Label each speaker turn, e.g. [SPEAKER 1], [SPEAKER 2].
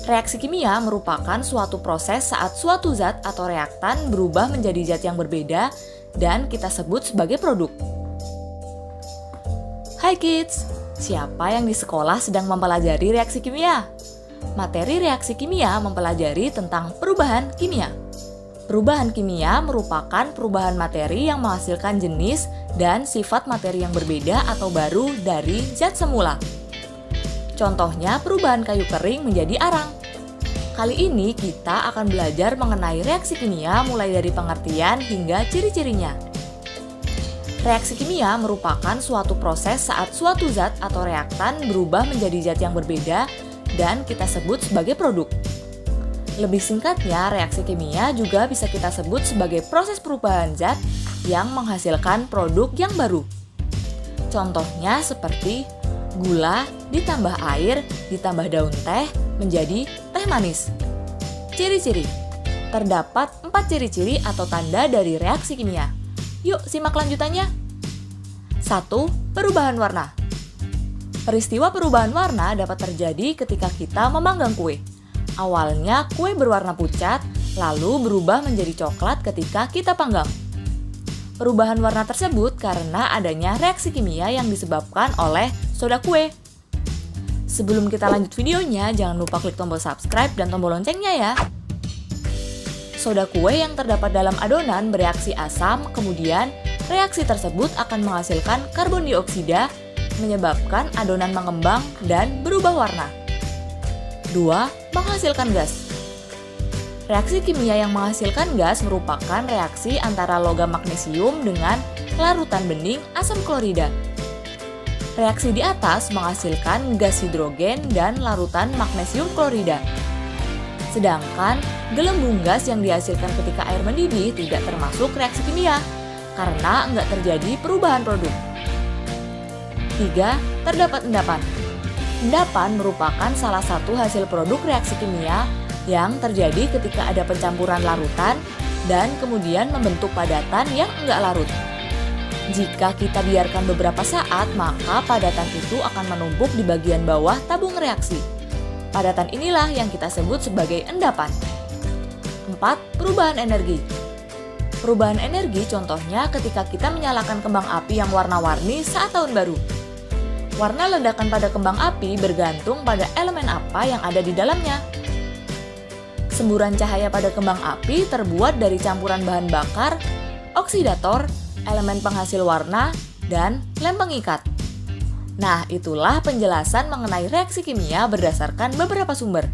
[SPEAKER 1] Reaksi kimia merupakan suatu proses saat suatu zat atau reaktan berubah menjadi zat yang berbeda dan kita sebut sebagai produk. Hai kids, siapa yang di sekolah sedang mempelajari reaksi kimia? Materi reaksi kimia mempelajari tentang perubahan kimia. Perubahan kimia merupakan perubahan materi yang menghasilkan jenis dan sifat materi yang berbeda atau baru dari zat semula. Contohnya perubahan kayu kering menjadi arang. Kali ini kita akan belajar mengenai reaksi kimia mulai dari pengertian hingga ciri-cirinya. Reaksi kimia merupakan suatu proses saat suatu zat atau reaktan berubah menjadi zat yang berbeda dan kita sebut sebagai produk. Lebih singkatnya, reaksi kimia juga bisa kita sebut sebagai proses perubahan zat yang menghasilkan produk yang baru. Contohnya seperti gula ditambah air ditambah daun teh menjadi teh manis. Ciri-ciri. Terdapat 4 ciri-ciri atau tanda dari reaksi kimia. Yuk simak lanjutannya. 1. Perubahan warna. Peristiwa perubahan warna dapat terjadi ketika kita memanggang kue. Awalnya kue berwarna pucat, lalu berubah menjadi coklat ketika kita panggang. Perubahan warna tersebut karena adanya reaksi kimia yang disebabkan oleh soda kue. Sebelum kita lanjut videonya, jangan lupa klik tombol subscribe dan tombol loncengnya ya. Soda kue yang terdapat dalam adonan bereaksi asam, kemudian reaksi tersebut akan menghasilkan karbon dioksida, menyebabkan adonan mengembang dan berubah warna. 2. Menghasilkan gas. Reaksi kimia yang menghasilkan gas merupakan reaksi antara logam magnesium dengan larutan bening asam klorida. Reaksi di atas menghasilkan gas hidrogen dan larutan magnesium klorida. Sedangkan gelembung gas yang dihasilkan ketika air mendidih tidak termasuk reaksi kimia karena enggak terjadi perubahan produk. 3. Terdapat endapan. Endapan merupakan salah satu hasil produk reaksi kimia yang terjadi ketika ada pencampuran larutan dan kemudian membentuk padatan yang enggak larut. Jika kita biarkan beberapa saat, maka padatan itu akan menumpuk di bagian bawah tabung reaksi. Padatan inilah yang kita sebut sebagai endapan. 4. Perubahan energi. Perubahan energi contohnya ketika kita menyalakan kembang api yang warna-warni saat tahun baru. Warna ledakan pada kembang api bergantung pada elemen apa yang ada di dalamnya. Semburan cahaya pada kembang api terbuat dari campuran bahan bakar, oksidator, elemen penghasil warna, dan lem pengikat. Nah, itulah penjelasan mengenai reaksi kimia berdasarkan beberapa sumber.